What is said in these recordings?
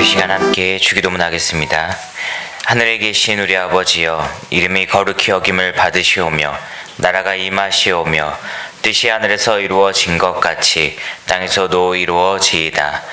시간 함께 주기도문 하겠습니다. 하늘에 계신 우리 아버지여, 이름이 거룩히 여김을 받으시오며 나라가 임하시오며 뜻이 하늘에서 이루어진 것 같이 땅에서도 이루어지이다.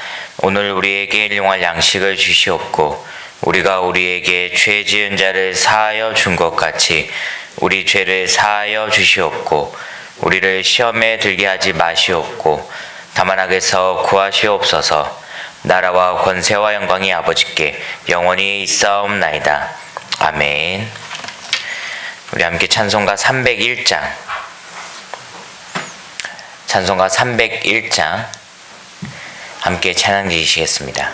오늘 우리에게 일용할 양식을 주시옵고 우리가 우리에게 죄 지은 자를 사하여 준 것 같이 우리 죄를 사하여 주시옵고 우리를 시험에 들게 하지 마시옵고 다만 악에서 구하시옵소서. 나라와 권세와 영광이 아버지께 영원히 있사옵나이다. 아멘. 우리 함께 찬송가 301장 함께 찬양 드리시겠습니다.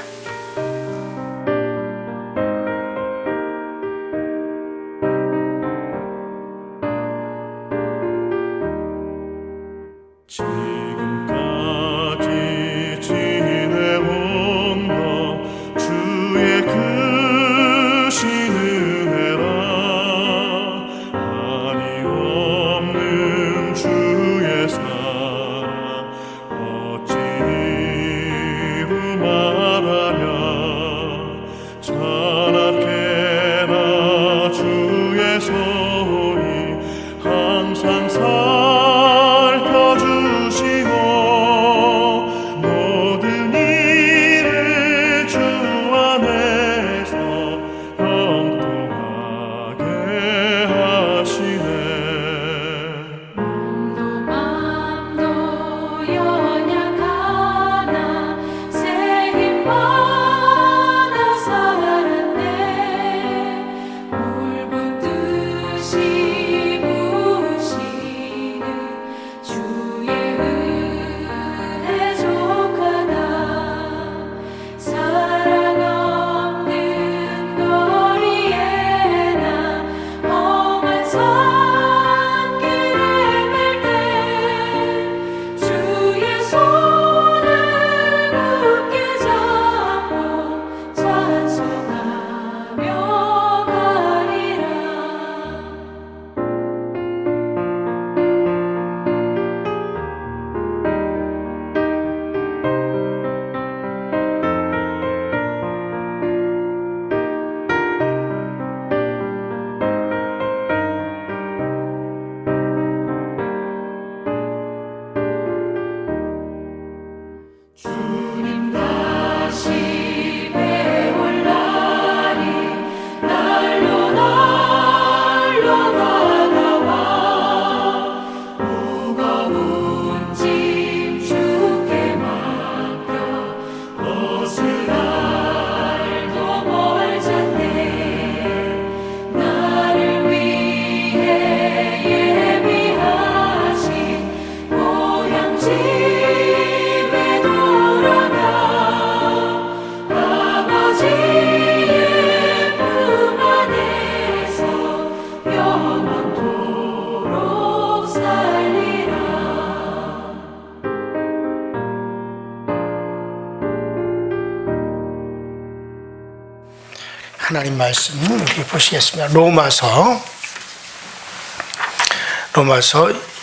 하나님 말씀 우리 보시겠습니다. 로마서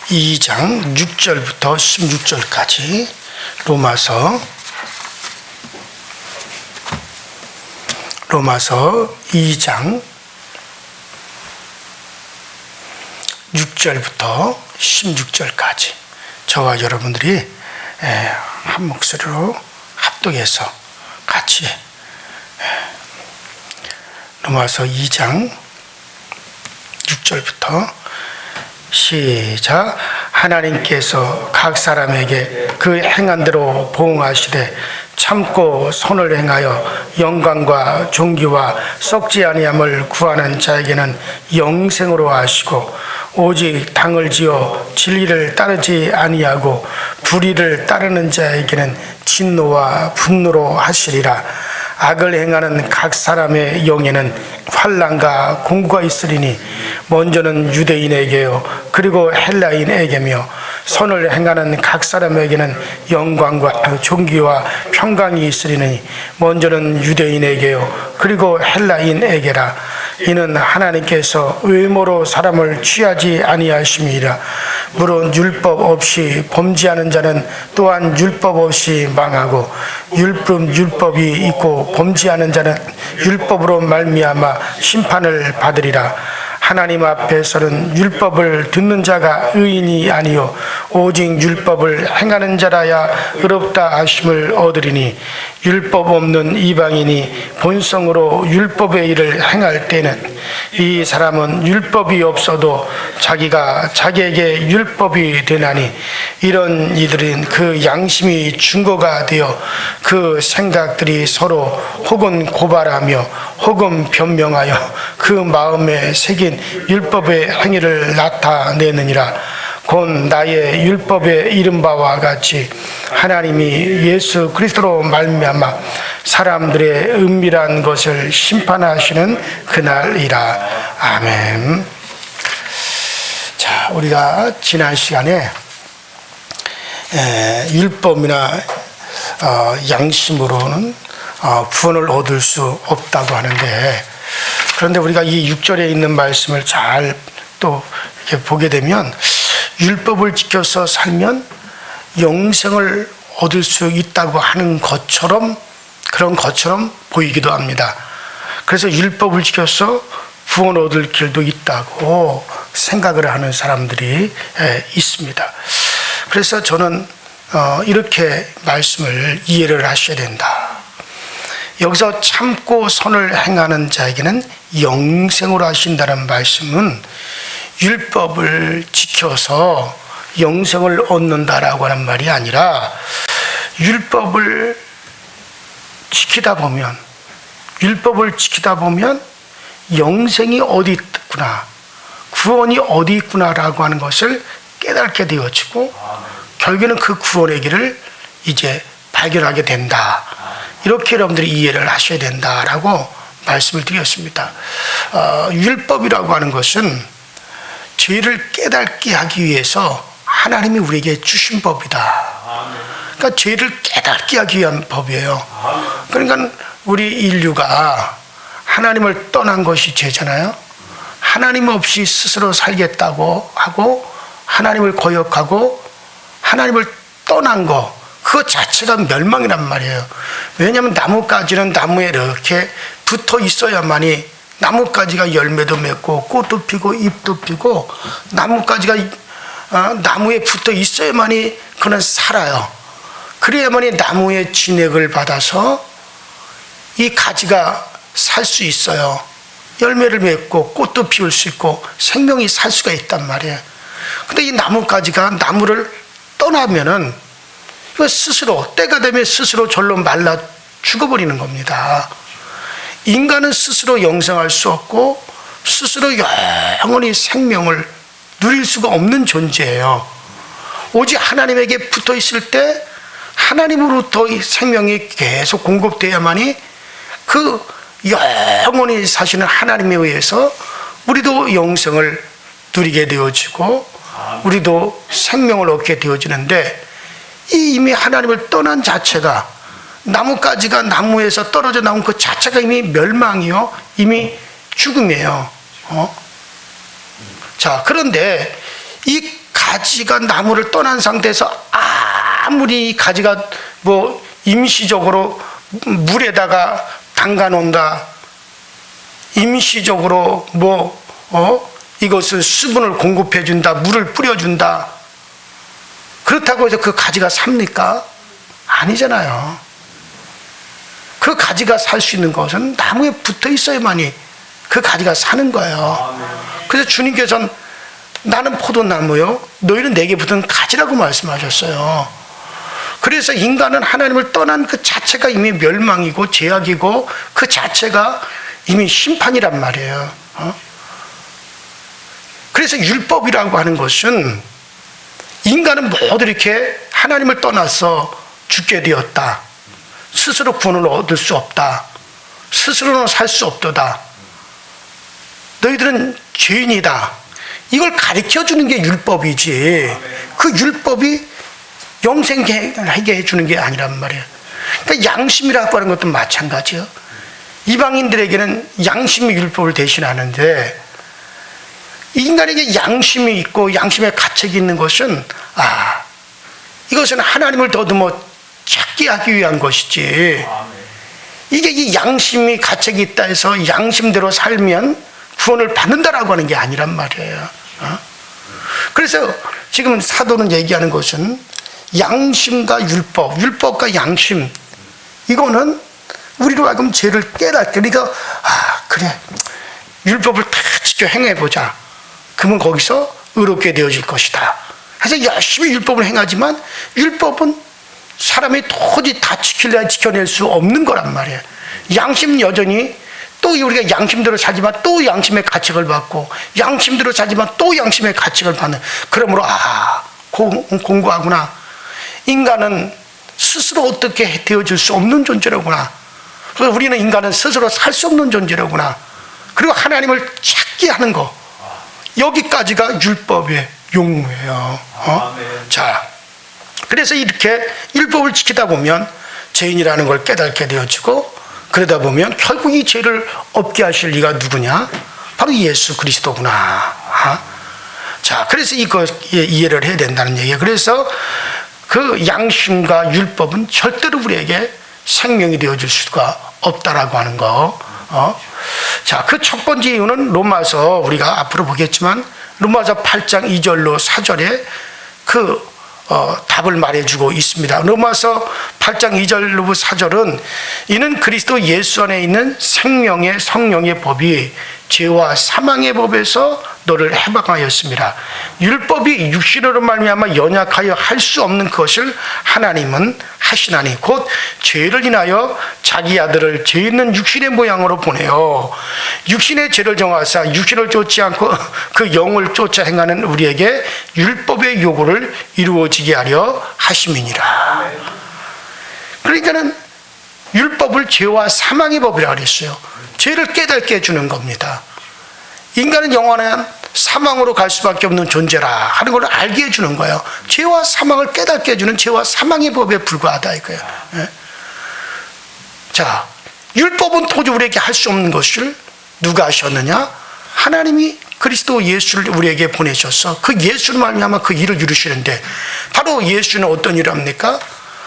2장 6절부터 16절까지 로마서 2장 6절부터 16절까지 저와 여러분들이 한 목소리로 합독해서 같이 로마서 2장 6절부터 시작. 하나님께서 각 사람에게 그 행한 대로 보응하시되 참고 선을 행하여 영광과 존귀와 썩지 아니함을 구하는 자에게는 영생으로 하시고 오직 당을 지어 진리를 따르지 아니하고 불의를 따르는 자에게는 진노와 분노로 하시리라. 악을 행하는 각 사람의 영에는 환난과 공고가 있으리니 먼저는 유대인에게요 그리고 헬라인에게며 선을 행하는 각 사람에게는 영광과 존귀와 평강이 있으리니 먼저는 유대인에게요 그리고 헬라인에게라. 이는 하나님께서 의모로 사람을 취하지 아니하심이라. 물론 율법 없이 범죄하는 자는 또한 율법 없이 망하고 율법이 있고 범죄하는 자는 율법으로 말미암아 심판을 받으리라. 하나님 앞에서는 율법을 듣는 자가 의인이 아니요 오직 율법을 행하는 자라야 의롭다 하심을 얻으리니, 율법 없는 이방인이 본성으로 율법의 일을 행할 때는 이 사람은 율법이 없어도 자기가 자기에게 율법이 되나니, 이런 이들은 그 양심이 증거가 되어 그 생각들이 서로 혹은 고발하며 혹은 변명하여 그 마음에 새긴 율법의 행위를 나타내느니라. 곧 나의 율법에 이른 바와 같이 하나님이 예수 그리스도로 말미암아 사람들의 은밀한 것을 심판하시는 그날이라. 아멘. 자, 우리가 지난 시간에 율법이나 양심으로는 구원을 얻을 수 없다고 하는데, 그런데 우리가 이 6절에 있는 말씀을 잘 또 이렇게 보게 되면 율법을 지켜서 살면 영생을 얻을 수 있다고 하는 것처럼, 그런 것처럼 보이기도 합니다. 그래서 율법을 지켜서 구원 얻을 길도 있다고 생각을 하는 사람들이 있습니다. 그래서 저는 이렇게 말씀을 이해를 하셔야 된다. 여기서 참고 선을 행하는 자에게는 영생으로 하신다는 말씀은 율법을 지켜서 영생을 얻는다라고 하는 말이 아니라, 율법을 지키다 보면 영생이 어디 있구나, 구원이 어디 있구나라고 하는 것을 깨닫게 되어지고 결국에는 그 구원의 길을 이제 발견하게 된다. 이렇게 여러분들이 이해를 하셔야 된다라고 말씀을 드렸습니다. 율법이라고 하는 것은 죄를 깨닫게 하기 위해서 하나님이 우리에게 주신 법이다. 그러니까 죄를 깨닫게 하기 위한 법이에요. 그러니까 우리 인류가 하나님을 떠난 것이 죄잖아요. 하나님 없이 스스로 살겠다고 하고 하나님을 거역하고 하나님을 떠난 거, 그것 자체가 멸망이란 말이에요. 왜냐하면 나뭇가지는 나무에 이렇게 붙어 있어야만이 나뭇가지가 열매도 맺고 꽃도 피고 잎도 피고, 나뭇가지가 나무에 붙어 있어야만이 그는 살아요. 그래야만이 나무의 진액을 받아서 이 가지가 살 수 있어요. 열매를 맺고 꽃도 피울 수 있고 생명이 살 수가 있단 말이에요. 근데 이 나뭇가지가 나무를 떠나면은 이거 스스로 때가 되면 스스로 절로 말라 죽어버리는 겁니다. 인간은 스스로 영생할 수 없고 스스로 영원히 생명을 누릴 수가 없는 존재예요. 오직 하나님에게 붙어 있을 때 하나님으로부터 이 생명이 계속 공급돼야만이 그 영원히 사시는 하나님에 의해서 우리도 영생을 누리게 되어지고 우리도 생명을 얻게 되어지는데, 이미 하나님을 떠난 자체가, 나뭇가지가 나무에서 떨어져 나온 그 자체가 이미 멸망이요, 이미 죽음이에요. 자, 그런데 이 가지가 나무를 떠난 상태에서 아무리 이 가지가 뭐 임시적으로 물에다가 담가 놓는다, 임시적으로 이것을 수분을 공급해 준다, 물을 뿌려 준다, 그렇다고 해서 그 가지가 삽니까? 아니잖아요. 그 가지가 살 수 있는 것은 나무에 붙어 있어야만이 그 가지가 사는 거예요. 그래서 주님께서는 나는 포도나무요, 너희는 내게 붙은 가지라고 말씀하셨어요. 그래서 인간은 하나님을 떠난 그 자체가 이미 멸망이고 죄악이고 그 자체가 이미 심판이란 말이에요. 그래서 율법이라고 하는 것은 인간은 모두 이렇게 하나님을 떠나서 죽게 되었다, 스스로 구원을 얻을 수 없다, 스스로는 살 수 없도다, 너희들은 죄인이다, 이걸 가르쳐주는 게 율법이지, 그 율법이 영생하게 해주는 게 아니란 말이에요. 그러니까 양심이라고 하는 것도 마찬가지예요. 이방인들에게는 양심이 율법을 대신하는데, 인간에게 양심이 있고 양심의 가책이 있는 것은 이것은 하나님을 더듬어 찾게 하기 위한 것이지, 이게 이 양심이 가책이 있다 해서 양심대로 살면 구원을 받는다라고 하는 게 아니란 말이에요. 그래서 지금 사도는 얘기하는 것은 양심과 율법, 율법과 양심, 이거는 우리로 하여금 죄를 깨닫게, 그러니까 그래, 율법을 다 지켜 행해보자. 그러면 거기서 의롭게 되어질 것이다. 그래서 열심히 율법을 행하지만 율법은 사람이 도저히 다 지켜낼 수 없는 거란 말이에요. 양심은 여전히 또 우리가 양심대로 살지만 또 양심의 가책을 받고, 양심대로 살지만 또 양심의 가책을 받는, 그러므로 공고하구나. 인간은 스스로 어떻게 되어질 수 없는 존재로구나. 그래서 우리는 인간은 스스로 살 수 없는 존재로구나. 그리고 하나님을 찾게 하는 거, 여기까지가 율법의 용무예요. 자, 그래서 이렇게 율법을 지키다 보면 죄인이라는 걸 깨닫게 되어지고, 그러다 보면 결국 이 죄를 없게 하실 이가 누구냐? 바로 예수 그리스도구나. 자, 그래서 이거 이해를 해야 된다는 얘기예요. 그래서 그 양심과 율법은 절대로 우리에게 생명이 되어줄 수가 없다라고 하는 거. 자, 그 첫 번째 이유는 로마서, 우리가 앞으로 보겠지만 로마서 8장 2절로 4절에 답을 말해주고 있습니다. 로마서 8장 2절로 4절은 이는 그리스도 예수 안에 있는 생명의 성령의 법이 죄와 사망의 법에서 너를 해방하였습니다. 율법이 육신으로 말미암아 연약하여 할 수 없는 것을 하나님은 하시나니 곧 죄를 인하여 자기 아들을 죄 있는 육신의 모양으로 보내어 육신의 죄를 정하사 육신을 쫓지 않고 그 영을 쫓아 행하는 우리에게 율법의 요구를 이루어지게 하려 하심이니라. 그러니까는 율법을 죄와 사망의 법이라고 그랬어요. 죄를 깨닫게 해주는 겁니다. 인간은 영원한 사망으로 갈 수밖에 없는 존재라 하는 걸 알게 해주는 거예요. 죄와 사망을 깨닫게 해주는 죄와 사망의 법에 불과하다 이거예요. 자, 율법은 도저히 우리에게 할 수 없는 것을 누가 하셨느냐? 하나님이 그리스도 예수를 우리에게 보내셔서 그 예수를 말미암아 그 일을 이루시는데, 바로 예수는 어떤 일을 합니까?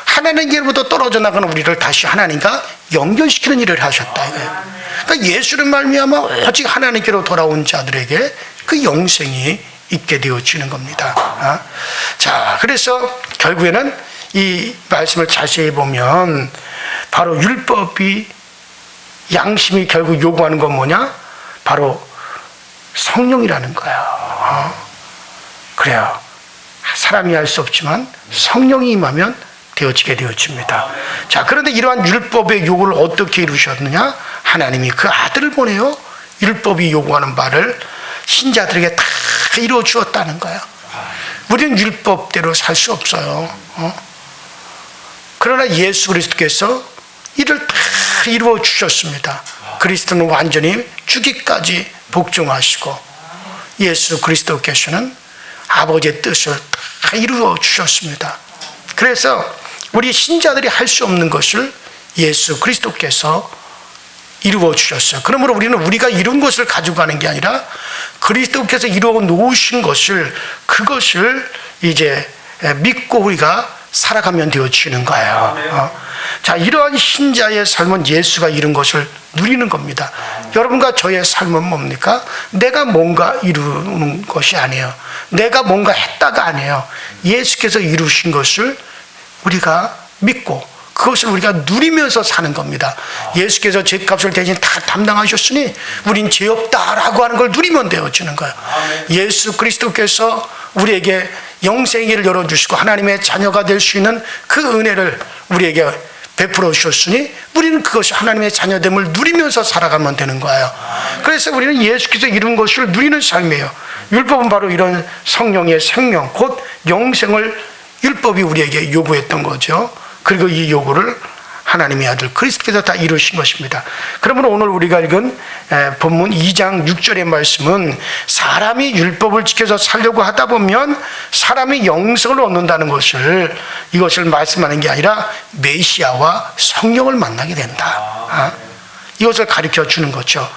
하나님께로부터 떨어져 나가는 우리를 다시 하나님과 연결시키는 일을 하셨다 이거예요. 그러니까 예수를 말미암아 오직 하나님께로 돌아온 자들에게 그 영생이 있게 되어지는 겁니다. 자, 그래서 결국에는 이 말씀을 자세히 보면 바로 율법이, 양심이 결국 요구하는 건 뭐냐? 바로 성령이라는 거예요. 그래요. 사람이 할 수 없지만 성령이 임하면 되어지게 되어집니다. 자, 그런데 이러한 율법의 요구를 어떻게 이루셨느냐? 하나님이 그 아들을 보내요. 율법이 요구하는 바를 신자들에게 다 이루어 주었다는 거예요. 우리는 율법대로 살 수 없어요. 그러나 예수 그리스도께서 이를 다 이루어 주셨습니다. 그리스도는 완전히 죽기까지 복종하시고, 예수 그리스도께서는 아버지의 뜻을 다 이루어 주셨습니다. 그래서 우리 신자들이 할 수 없는 것을 예수 그리스도께서 이루어 주셨어요. 그러므로 우리는 우리가 이룬 것을 가지고 가는 게 아니라 그리스도께서 이루어 놓으신 것을, 그것을 이제 믿고 우리가 살아가면 되어지는 거예요. 자, 이러한 신자의 삶은 예수가 이룬 것을 누리는 겁니다. 여러분과 저의 삶은 뭡니까? 내가 뭔가 이루는 것이 아니에요. 내가 뭔가 했다가 아니에요. 예수께서 이루신 것을 우리가 믿고 그것을 우리가 누리면서 사는 겁니다. 예수께서 죄값을 대신 다 담당하셨으니 우린 죄 없다라고 하는 걸 누리면 되어지는 거예요. 예수 그리스도께서 우리에게 영생의 길을 열어주시고 하나님의 자녀가 될 수 있는 그 은혜를 우리에게 베풀어 주셨으니 우리는 그것이 하나님의 자녀됨을 누리면서 살아가면 되는 거예요. 그래서 우리는 예수께서 이룬 것을 누리는 삶이에요. 율법은 바로 이런 성령의 생명, 곧 영생을 율법이 우리에게 요구했던 거죠. 그리고 이 요구를 하나님의 아들 그리스도께서 다 이루신 것입니다. 그러므로 오늘 우리가 읽은 본문 2장 6절의 말씀은 사람이 율법을 지켜서 살려고 하다 보면 사람이 영생을 얻는다는 것을, 이것을 말씀하는 게 아니라 메시아와 성령을 만나게 된다. 이것을 가르쳐 주는 거죠.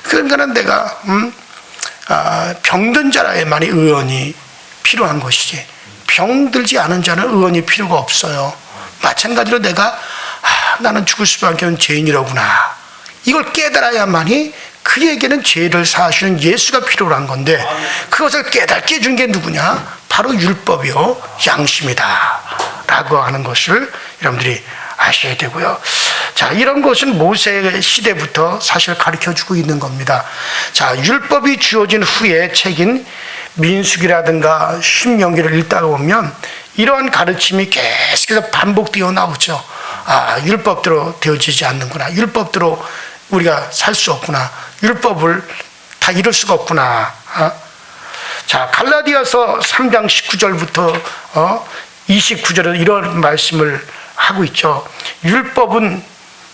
그러니까는 내가 병든 자라야만이 의원이 필요한 것이지, 병들지 않은 자는 의원이 필요가 없어요. 마찬가지로 내가 나는 죽을 수밖에 없는 죄인이로구나, 이걸 깨달아야만이 그에게는 죄를 사하시는 예수가 필요한 건데, 그것을 깨닫게 해준 게 누구냐? 바로 율법이요 양심이다 라고 하는 것을 여러분들이 아셔야 되고요. 자, 이런 것은 모세 시대부터 사실 가르쳐주고 있는 겁니다. 자, 율법이 주어진 후에 책인 민수기라든가 신명기를 읽다 보면 이러한 가르침이 계속해서 반복되어 나오죠. 율법대로 되어지지 않는구나, 율법대로 우리가 살 수 없구나, 율법을 다 이룰 수가 없구나. 자, 갈라디아서 3장 19절부터 29절에 이런 말씀을 하고 있죠. 율법은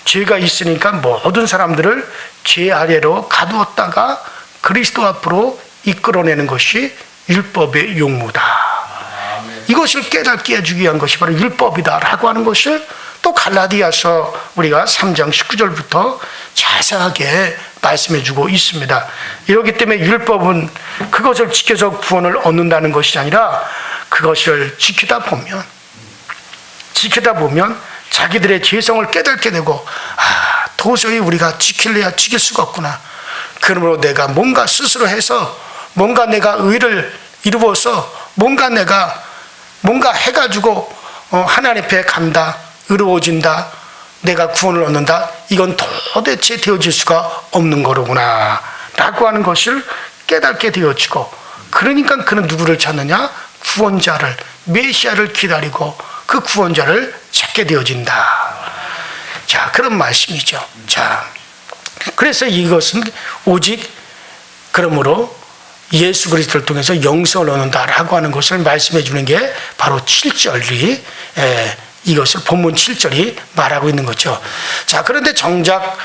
죄가 있으니까 모든 사람들을 죄 아래로 가두었다가 그리스도 앞으로 이끌어내는 것이 율법의 용무다. 이것을 깨닫게 해주기 위한 것이 바로 율법이다라고 하는 것을 또 갈라디아서 우리가 3장 19절부터 자세하게 말씀해주고 있습니다. 이렇기 때문에 율법은 그것을 지켜서 구원을 얻는다는 것이 아니라 그것을 지키다 보면 자기들의 죄성을 깨닫게 되고, 도저히 우리가 지킬래야 지킬 수가 없구나, 그러므로 내가 뭔가 스스로 해서 뭔가 내가 의를 이루어서 뭔가 해가지고 하나님 앞에 간다, 의로워진다, 내가 구원을 얻는다, 이건 도대체 되어질 수가 없는 거로구나 라고 하는 것을 깨닫게 되어지고, 그러니까 그는 누구를 찾느냐? 구원자를, 메시아를 기다리고 그 구원자를 찾게 되어진다. 자, 그런 말씀이죠. 자, 그래서 이것은 오직 그러므로 예수 그리스도를 통해서 영생을 얻는다라고 하는 것을 말씀해 주는 게 바로 7절이 이것을 본문 7절이 말하고 있는 거죠. 자, 그런데 정작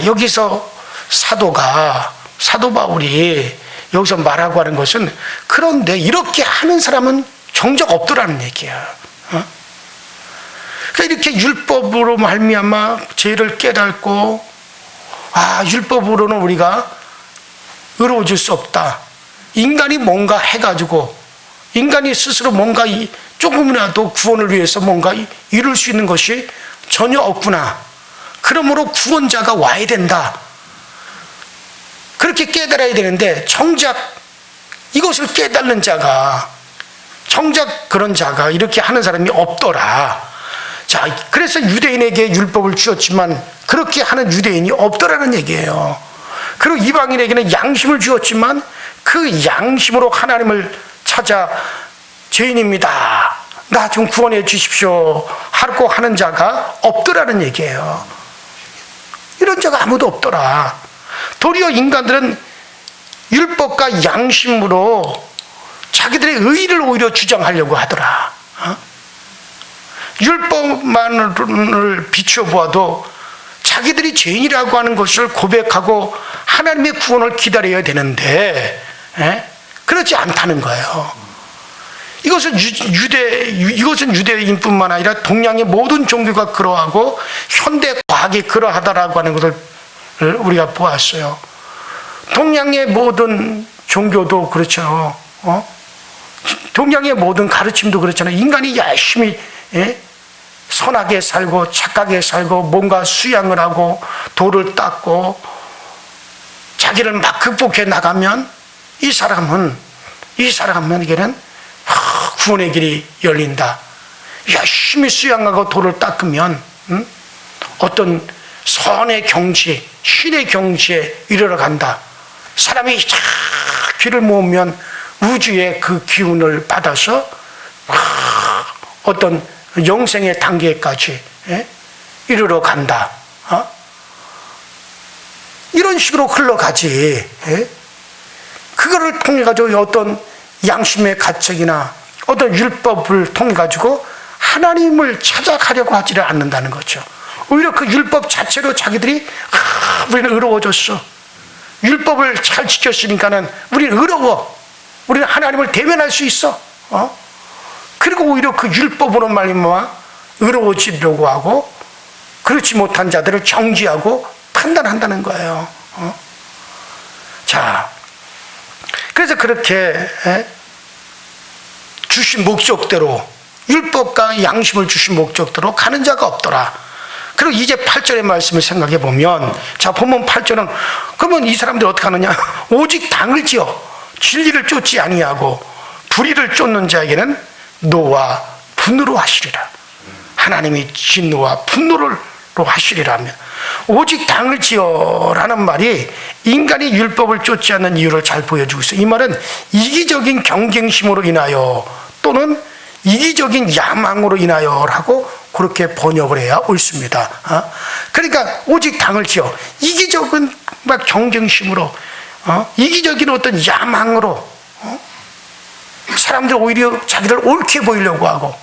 여기서 사도 바울이 여기서 말하고 하는 것은, 그런데 이렇게 하는 사람은 정작 없더라는 얘기야. 그러니까 이렇게 율법으로 말미암아 죄를 깨닫고, 율법으로는 우리가 의로워질 수 없다, 인간이 뭔가 해가지고 인간이 스스로 뭔가 조금이라도 구원을 위해서 뭔가 이룰 수 있는 것이 전혀 없구나, 그러므로 구원자가 와야 된다, 그렇게 깨달아야 되는데 정작 이것을 깨닫는 자가, 정작 그런 자가 이렇게 하는 사람이 없더라. 자, 그래서 유대인에게 율법을 주었지만 그렇게 하는 유대인이 없더라는 얘기예요. 그리고 이방인에게는 양심을 주었지만 그 양심으로 하나님을 찾아 죄인입니다, 나 좀 구원해 주십시오 하고 하는 자가 없더라는 얘기예요. 이런 자가 아무도 없더라. 도리어 인간들은 율법과 양심으로 자기들의 의의를 오히려 주장하려고 하더라. 율법만을 비추어 보아도 자기들이 죄인이라고 하는 것을 고백하고 하나님의 구원을 기다려야 되는데 그렇지 않다는 거예요. 이것은 유대인뿐만 아니라 동양의 모든 종교가 그러하고 현대 과학이 그러하다라고 하는 것을 우리가 보았어요. 동양의 모든 종교도 그렇죠. 동양의 모든 가르침도 그렇잖아요. 인간이 열심히 선하게 살고 착하게 살고 뭔가 수양을 하고 도를 닦고 자기를 막 극복해 나가면 이 사람에게는 구원의 길이 열린다. 열심히 수양하고 도를 닦으면 어떤 선의 경지, 신의 경지에 이르러 간다. 사람이 귀를 모으면 우주의 그 기운을 받아서 어떤 영생의 단계까지 이르러 간다. 이런 식으로 흘러가지. 그거를 통해 가지고 어떤 양심의 가책이나 어떤 율법을 통해 가지고 하나님을 찾아가려고 하지를 않는다는 거죠. 오히려 그 율법 자체로 자기들이 우리는 의로워졌어, 율법을 잘 지켰으니까는 우리는 의로워, 우리는 하나님을 대면할 수 있어. 그리고 오히려 그 율법으로 말미암아 의로워지려고 하고 그렇지 못한 자들을 정죄하고 다 판단한다는 거예요. 자, 그래서 그렇게 주신 목적대로, 율법과 양심을 주신 목적대로 가는 자가 없더라. 그리고 이제 8절의 말씀을 생각해 보면, 자, 본문 8절은 그러면 이 사람들이 어떻게 하느냐? 오직 당을 지어 진리를 쫓지 아니하고 불의를 쫓는 자에게는 노와 분노로 하시리라. 하나님이 진노와 분노로 하시리라며, 오직 당을 지어라는 말이 인간이 율법을 쫓지 않는 이유를 잘 보여주고 있어요. 이 말은 이기적인 경쟁심으로 인하여 또는 이기적인 야망으로 인하여라고 그렇게 번역을 해야 옳습니다. 그러니까 오직 당을 지어, 이기적인 막 경쟁심으로, 이기적인 어떤 야망으로, 사람들 오히려 자기를 옳게 보이려고 하고,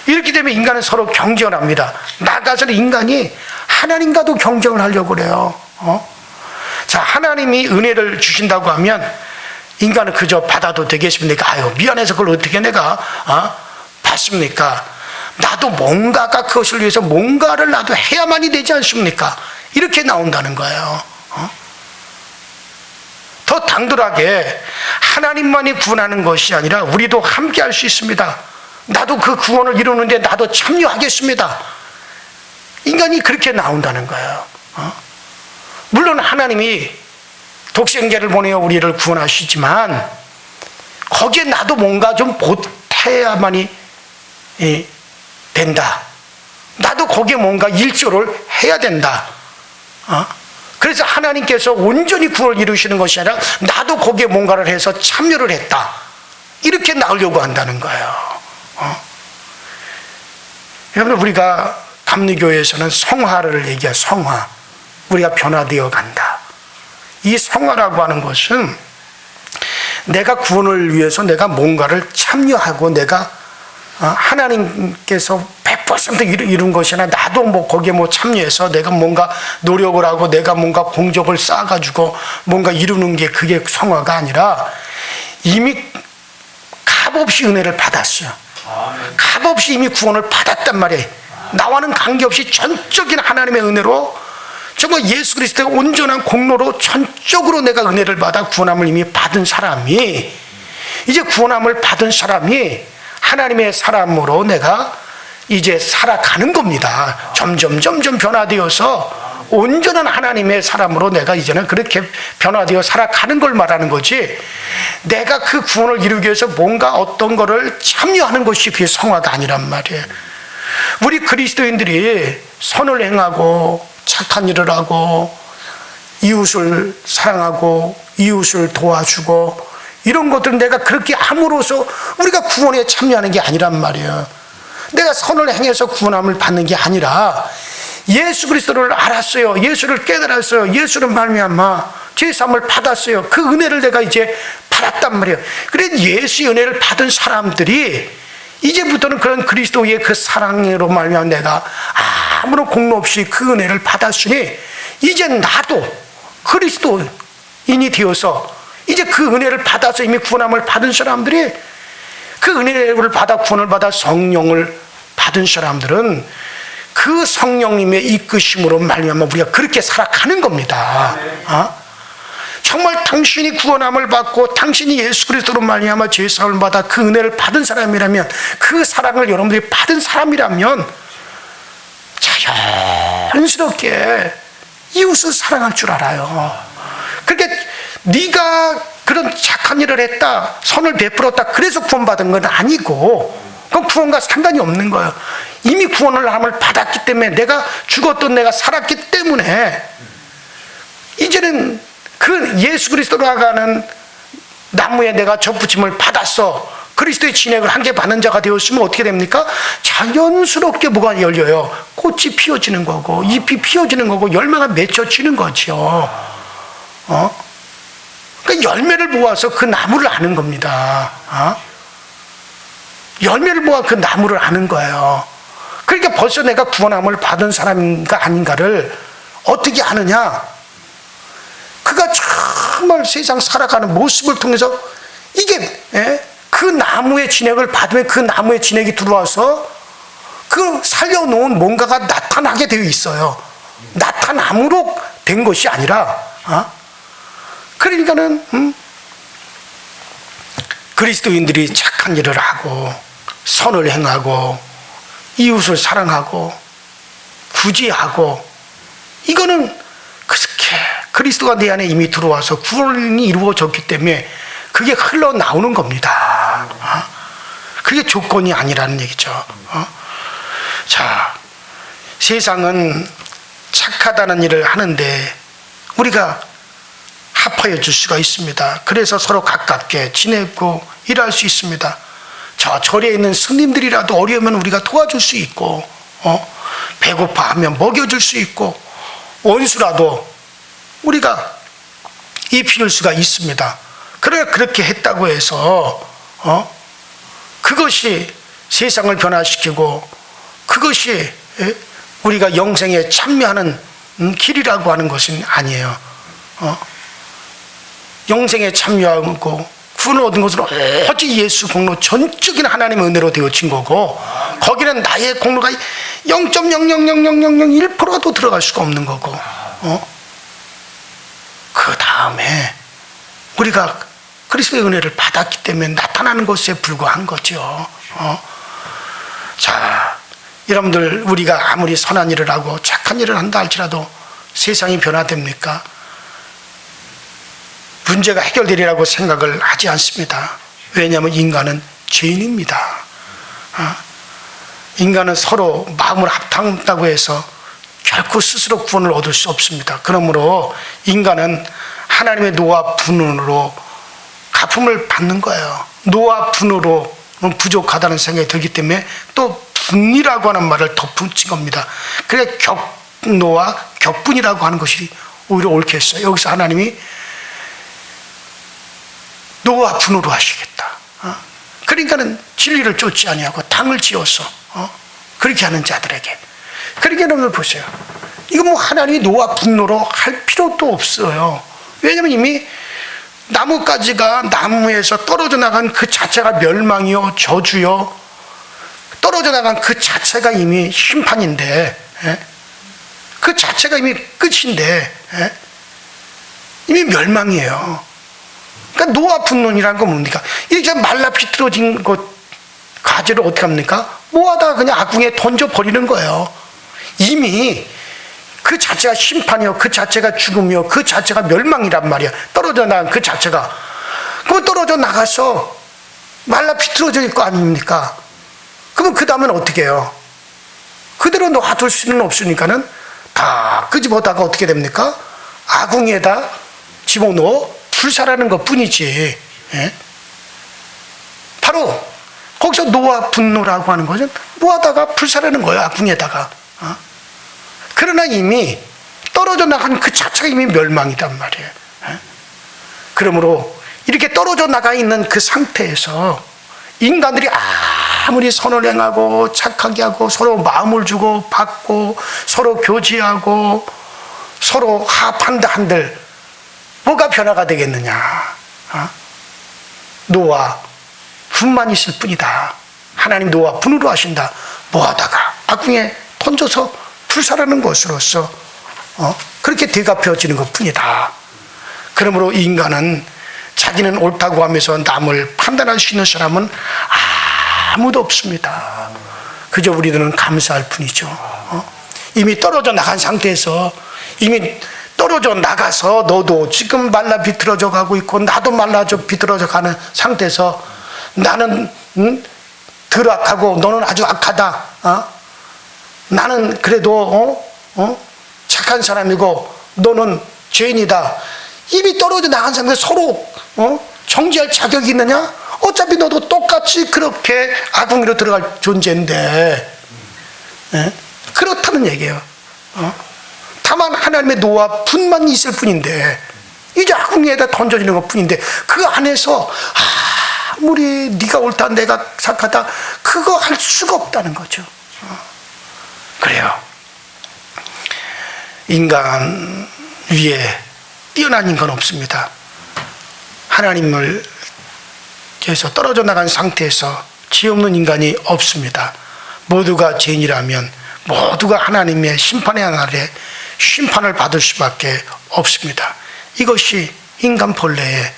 이렇게 되면 인간은 서로 경쟁을 합니다. 나가서는 인간이 하나님과도 경쟁을 하려고 그래요. 자, 하나님이 은혜를 주신다고 하면 인간은 그저 받아도 되겠습니까? 아유, 미안해서 그걸 어떻게 내가 받습니까? 나도 뭔가가 그것을 위해서 뭔가를 나도 해야만이 되지 않습니까? 이렇게 나온다는 거예요. 더 당돌하게 하나님만이 구원하는 것이 아니라 우리도 함께 할 수 있습니다. 나도 그 구원을 이루는데 나도 참여하겠습니다. 인간이 그렇게 나온다는 거예요. 물론 하나님이 독생자를 보내어 우리를 구원하시지만 거기에 나도 뭔가 좀 보태야만이 된다. 나도 거기에 뭔가 일조를 해야 된다. 그래서 하나님께서 온전히 구원을 이루시는 것이 아니라 나도 거기에 뭔가를 해서 참여를 했다. 이렇게 나오려고 한다는 거예요. 여러분, 우리가 감리교회에서는 성화를 얘기해요. 성화. 우리가 변화되어 간다. 이 성화라고 하는 것은 내가 구원을 위해서 내가 뭔가를 참여하고 내가 하나님께서 100% 이룬 것이 아니라 나도 뭐 거기에 뭐 참여해서 내가 뭔가 노력을 하고 내가 뭔가 공적을 쌓아가지고 뭔가 이루는 게 그게 성화가 아니라 이미 값없이 은혜를 받았어요. 값없이 이미 구원을 받았단 말이에요. 나와는 관계없이 전적인 하나님의 은혜로 정말 예수 그리스도의 온전한 공로로 전적으로 내가 은혜를 받아 구원함을 이미 받은 사람이, 이제 구원함을 받은 사람이 하나님의 사람으로 내가 이제 살아가는 겁니다. 점점 변화되어서 온전한 하나님의 사람으로 내가 이제는 그렇게 변화되어 살아가는 걸 말하는 거지, 내가 그 구원을 이루기 위해서 뭔가 어떤 거를 참여하는 것이 그게 성화가 아니란 말이에요. 우리 그리스도인들이 선을 행하고 착한 일을 하고 이웃을 사랑하고 이웃을 도와주고 이런 것들은 내가 그렇게 함으로써 우리가 구원에 참여하는 게 아니란 말이에요. 내가 선을 행해서 구원함을 받는 게 아니라 예수 그리스도를 알았어요. 예수를 깨달았어요. 예수를 말미암아 죄사함을 받았어요. 그 은혜를 내가 이제 받았단 말이에요. 그래 예수의 은혜를 받은 사람들이 이제부터는 그런 그리스도의 그 사랑으로 말미암아 내가 아무런 공로 없이 그 은혜를 받았으니 이제 나도 그리스도인이 되어서 이제 그 은혜를 받아서 이미 구원함을 받은 사람들이, 그 은혜를 받아 구원을 받아 성령을 받은 사람들은 그 성령님의 이끄심으로 말미암아 우리가 그렇게 살아가는 겁니다. 정말 당신이 구원함을 받고 당신이 예수 그리스도로 말미암아 죄사함을 받아 그 은혜를 받은 사람이라면, 그 사랑을 여러분들이 받은 사람이라면 자연스럽게 이웃을 사랑할 줄 알아요. 그러니까 네가 그런 착한 일을 했다, 선을 베풀었다, 그래서 구원받은 건 아니고 그건 구원과 상관이 없는 거예요. 이미 구원을 함을 받았기 때문에, 내가 죽었던 내가 살았기 때문에 이제는 그 예수 그리스도로 나가는 나무에 내가 접붙임을 받았어. 그리스도의 진액을 한 개 받는 자가 되었으면 어떻게 됩니까? 자연스럽게 뭐가 열려요? 꽃이 피어지는 거고 잎이 피어지는 거고 열매가 맺혀지는 거죠. 그러니까 열매를 모아서 그 나무를 아는 겁니다. 열매를 모아 그 나무를 아는 거예요. 그러니까 벌써 내가 구원함을 받은 사람인가 아닌가를 어떻게 아느냐? 그가 정말 세상 살아가는 모습을 통해서 이게 그 나무의 진액을 받으면 그 나무의 진액이 들어와서 그 살려놓은 뭔가가 나타나게 되어 있어요. 나타남으로 된 것이 아니라, 그러니까는 그리스도인들이 착한 일을 하고 선을 행하고 이웃을 사랑하고 구제하고, 이거는 그렇게 그리스도가 내 안에 이미 들어와서 구원이 이루어졌기 때문에 그게 흘러나오는 겁니다. 그게 조건이 아니라는 얘기죠. 자, 세상은 착하다는 일을 하는데 우리가 합하여 줄 수가 있습니다. 그래서 서로 가깝게 지내고 일할 수 있습니다. 저 절에 있는 스님들이라도 어려우면 우리가 도와줄 수 있고, 배고파하면 먹여줄 수 있고, 원수라도 우리가 입힐 수가 있습니다. 그러나 그렇게 했다고 해서 그것이 세상을 변화시키고 그것이 우리가 영생에 참여하는 길이라고 하는 것은 아니에요. 영생에 참여하고 구원을 얻은 것은 오직 예수 공로, 전적인 하나님의 은혜로 되어진 거고, 거기는 나의 공로가 0.0000001%도 들어갈 수가 없는 거고, 그 다음에 우리가 그리스도의 은혜를 받았기 때문에 나타나는 것에 불과한 거죠. 자, 여러분들, 우리가 아무리 선한 일을 하고 착한 일을 한다 할지라도 세상이 변화됩니까? 문제가 해결되리라고 생각을 하지 않습니다. 왜냐하면 인간은 죄인입니다. 인간은 서로 마음을 합한다고 해서 결코 스스로 구원을 얻을 수 없습니다. 그러므로 인간은 하나님의 노와 분으로 갚음을 받는 거예요. 노와 분으로 부족하다는 생각이 들기 때문에 또 분이라고 하는 말을 덧붙인 겁니다. 그래, 격노와 격분이라고 하는 것이 오히려 옳겠어요. 여기서 하나님이 노와 분으로 하시겠다. 그러니까는 진리를 쫓지 아니하고 당을 지어서 그렇게 하는 자들에게. 그러니까 여러분들 보세요. 이거 뭐 하나님이 노와 분노로 할 필요도 없어요. 왜냐하면 이미 나뭇가지가 나무에서 떨어져 나간 그 자체가 멸망이요, 저주요, 떨어져 나간 그 자체가 이미 심판인데, 그 자체가 이미 끝인데, 이미 멸망이에요. 그러니까 노아 분노이라는 건 뭡니까? 이렇게 말라 비틀어진 것 가지를 어떻게 합니까? 모아다 그냥 악궁에 던져버리는 거예요. 이미 그 자체가 심판이요, 그 자체가 죽음이요, 그 자체가 멸망이란 말이야. 떨어져 나간 그 자체가. 그럼 떨어져 나가서 말라 비틀어져 있고 아닙니까? 그러면 그 다음엔 어떻게 해요? 그대로 놔둘 수는 없으니까는 다 끄집어다가 어떻게 됩니까? 아궁이에다 집어넣어 불살하는 것 뿐이지. 바로 거기서 노아 분노라고 하는 것은 모아다가 불살하는 거예요, 아궁에다가. 그러나 이미 떨어져 나간 그 자체가 이미 멸망이란 말이에요. 그러므로 이렇게 떨어져 나가 있는 그 상태에서 인간들이 아무리 선을 행하고 착하게 하고 서로 마음을 주고 받고 서로 교제하고 서로 합한다 한들 뭐가 변화가 되겠느냐? 노아 분만 있을 뿐이다. 하나님 노아 분으로 하신다. 뭐하다가 아궁에 던져서 불살하는 것으로서 그렇게 되갚혀지는 것 뿐이다. 그러므로 인간은 자기는 옳다고 하면서 남을 판단할 수 있는 사람은 아무도 없습니다. 그저 우리들은 감사할 뿐이죠. 이미 떨어져 나간 상태에서, 이미 떨어져 나가서 너도 지금 말라 비틀어져 가고 있고 나도 말라 비틀어져 가는 상태에서 나는 덜 악하고 너는 아주 악하다. 나는 그래도 착한 사람이고 너는 죄인이다. 이미 떨어져 나간 상태에서 서로 정죄할 자격이 있느냐? 어차피 너도 똑같이 그렇게 아궁이로 들어갈 존재인데, 그렇다는 얘기예요. 다만 하나님의 노와 분만 있을 뿐인데, 이제 아궁이에다 던져지는 것 뿐인데, 그 안에서 아무리 네가 옳다 내가 착하다 그거 할 수가 없다는 거죠. 그래요. 인간 위에 뛰어난 인간 없습니다. 하나님을 에서 떨어져 나간 상태에서 죄 없는 인간이 없습니다. 모두가 죄인이라면 모두가 하나님의 심판의 날에 심판을 받을 수밖에 없습니다. 이것이 인간 본래의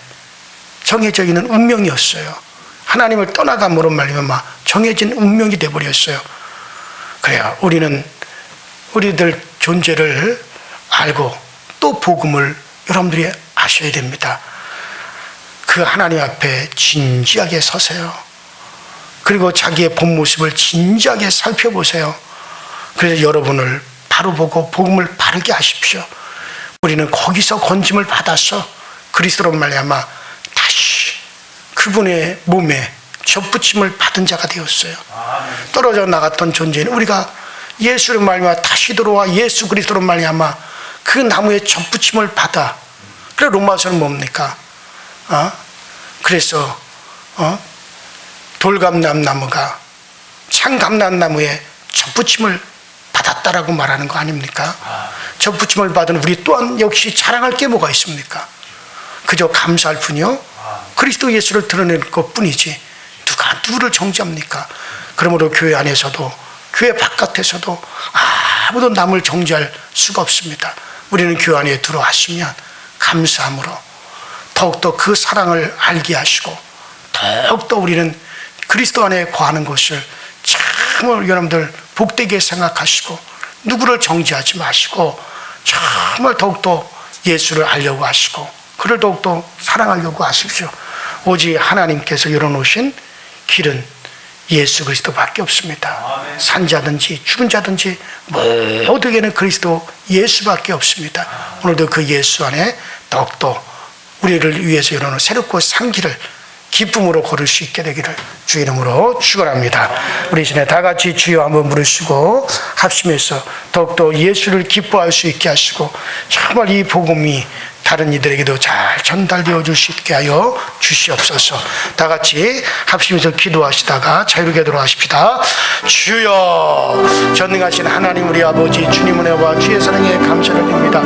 정해져 있는 운명이었어요. 하나님을 떠나감으로 말미암아 정해진 운명이 되어버렸어요. 그래야 우리는 우리들 존재를 알고 또 복음을 여러분들이 아셔야 됩니다. 그 하나님 앞에 진지하게 서세요. 그리고 자기의 본 모습을 진지하게 살펴보세요. 그래서 여러분을 바로 보고 복음을 바르게 하십시오. 우리는 거기서 건짐을 받아서 그리스도로 말미암아 다시 그분의 몸에 접붙임을 받은 자가 되었어요. 떨어져 나갔던 존재는 우리가 예수로 말미암아 다시 들어와 예수 그리스도로 말미암아 그 나무에 접붙임을 받아. 그래 로마서는 뭡니까? 그래서 돌감람나무가 창감람나무에 접붙임을 받았다라고 말하는 거 아닙니까? 접붙임을 받은 우리 또한 역시 자랑할 게 뭐가 있습니까? 그저 감사할 뿐이요. 그리스도 예수를 드러낼 것뿐이지 누가 누구를 정죄합니까? 그러므로 교회 안에서도 교회 바깥에서도 아무도 남을 정죄할 수가 없습니다. 우리는 교회 안에 들어왔으면 감사함으로 더욱더 그 사랑을 알게 하시고 더욱더 우리는 그리스도 안에 거하는 것을 정말 여러분들 복되게 생각하시고 누구를 정죄하지 마시고 정말 더욱더 예수를 알려고 하시고 그를 더욱더 사랑하려고 하십시오. 오직 하나님께서 열어놓으신 길은 예수 그리스도밖에 없습니다. 산자든지 죽은 자든지 모두에게는 그리스도 예수밖에 없습니다. 오늘도 그 예수 안에 더욱더 우리를 위해서 열어놓은 새롭고 산 길을 기쁨으로 걸을 수 있게 되기를 주 이름으로 축원합니다. 우리 이전에 다 같이 주여 한번 부르시고 합심해서 더욱더 예수를 기뻐할 수 있게 하시고 정말 이 복음이 다른 이들에게도 잘 전달되어 줄 수 있게 하여 주시옵소서. 다 같이 합심해서 기도하시다가 자유롭게 돌아가십시다. 주여 전능하신 하나님 우리 아버지 주님 은혜와 주의 사랑에 감사를 드립니다.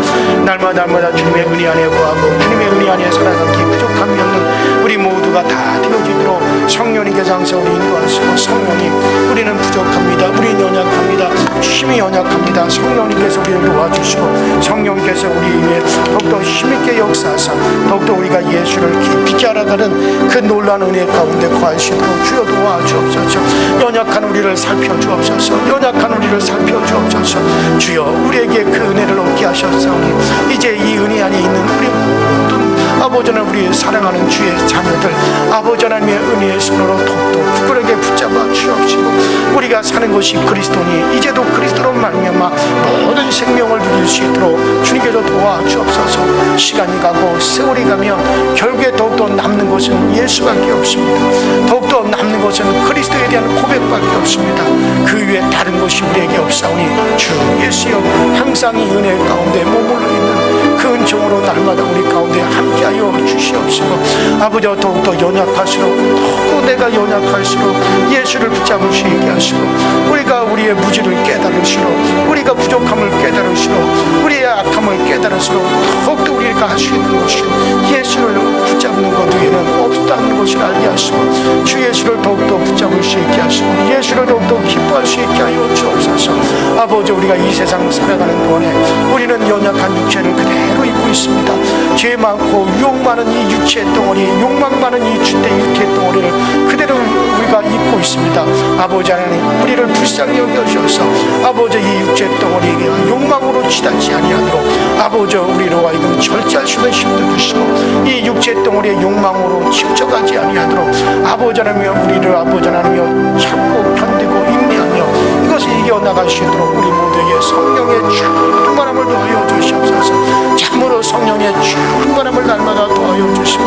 날마다 주님의 은혜 안에 구하고 주님의 은혜 안에 살아가기 부족함이 없는 우리 모두가 다 되어지도록 성령님께서 항상 우리 인도하시고 성령님 우리는 부족합니다. 우리는 연약합니다. 힘이 연약합니다. 성령님께서 우리를 도와주시고 성령님께서 우리 위해 더욱더 힘있게 역사하사 더욱더 우리가 예수를 깊이 알아가는 그 놀라운 은혜 가운데 거할 수 있도록 주여 도와주옵소서. 연약한 우리를 살펴주옵소서. 연약한 우리를 살펴주옵소서. 주여 우리에게 그 은혜를 얻게 하셨사오니 이제 이 은혜 안에 있는 우리 모든 아버지 하나님 우리 사랑하는 주의 자녀들 아버지 하나님의 은혜의 손으로 더욱더 굳건하게 붙잡아 주옵시고 우리가 사는 것이 그리스도니 이제도 그리스도로 말미암아 모든 생명을 누릴 수 있도록 주님께서 도와주옵소서. 시간이 가고 세월이 가면 결국에 더욱더 남는 것은 예수밖에 없습니다. 더욱더 남는 것은 그리스도에 대한 고백밖에 없습니다. 그 위에 다른 것이 우리에게 없사오니 주 예수여 항상 이 은혜 가운데 머물러 있는 그 은총으로 날마다 우리 가운데 함께하여 주시옵시고 아버지와 더욱더 연약할수록 더욱 내가 연약할수록 예수를 붙잡을 수 있게 하시고 우리가 우리의 무지를 깨달을수록 우리가 부족함을 깨달을수록 우리의 악함을 깨달을수록 더욱더 우리가 할 수 있는 것이 예수를 붙잡는 것 외에는 없다는 것을 알게 하시고 주 예수를 더욱더 붙잡을 수 있게 하시고 예수를 더욱더 기뻐할 수 있게 하여 주옵소서. 아버지 우리가 이 세상 살아가는 동안에 우리는 연약한 육체를 그대로 입고 있습니다. 죄 많고 유혹 많은 이 육체 덩어리 욕망 많은 이 주대 육체 덩어리를 그대로 우리가 입고 있습니다. 아버지 하나님 우리를 불쌍히 여겨주셔서 아버지 이 육체 덩어리에게 욕망으로 치닫지 아니하도록 아버지 우리로 하여금 절제할 수 있는 힘도 주시고 이 육체 덩어리의 욕망으로 치우쳐가지 아니하도록 아버지 하나님 우리를 아버지 하나님 참고 견디고 인내하며 이것을 이겨나갈 수 있도록 우리 모두에게 성령의 충만함을 더하여 주시옵소서. 참으로 성령의 충만함을 날마다 더하여 주시고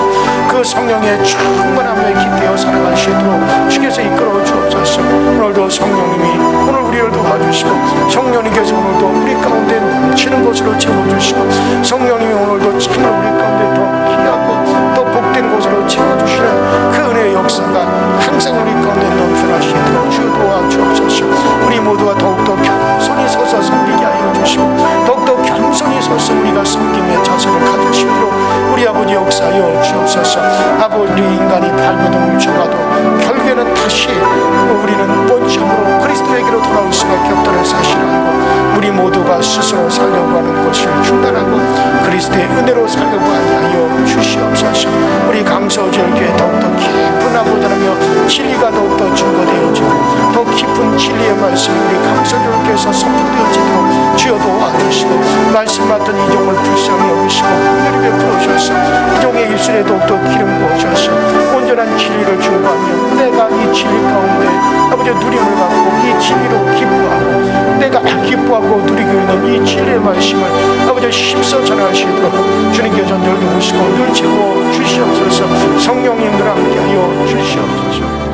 그 성령의 충만함에 기대어 살아갈 수 있도록 주께서 이끌어 주옵소서. 오늘도 성령님이 오늘 우리를 도와주시고 성령님께서 오늘도 우리 가운데 넘치는 것으로 채워주시고 성령님이 오늘도 참으로 우리 가운데 더 귀하고 더 복된 것으로 채워주시는 그 은혜의 역사가 항상 우리 가운데 넘쳐나시도록 주 도와주옵소서. 우리 모두가 더욱더 겸손히 서서 섬기게 하여 주시고 더욱더 겸손히 서서 우리가 섬김의 자세를 가질 수 있도록 우리 아버지 역사하여 주옵소서. 아버지 인간이 발버둥을 쳐가도 결국에는 다시 우리는 원점으로 그리스도에게로 돌아올 수밖에 없다는 사실을 알고 우리 모두가 우리가 스스로 살려고 하는 것을 중단하고 그리스도의 은혜로 살려고 하여 주시옵소서. 우리 강서절교회 더욱더 깊은 아버지 하나며 진리가 더욱더 증거되어지고 더 깊은 진리의 말씀이 우리 강서절교회에서 선포되어지도록 주여 도와주시고 말씀 맡은 이종을 불쌍히 여기시고 긍휼히 베풀어 주셔서 이종의 입술에 더욱더 기름 부어주셔서 온전한 진리를 증거하며 내가 이 진리 가운데 아버지 누림을 받고 이 진리로 기뻐하고 내가 기뻐하고 누리고 있는 이 진리의 말씀을 아버지 힘써 전하시도록 주님께서 늘 도우시고 늘 채워 주시옵소서. 성령님들 함께하여 주시옵소서.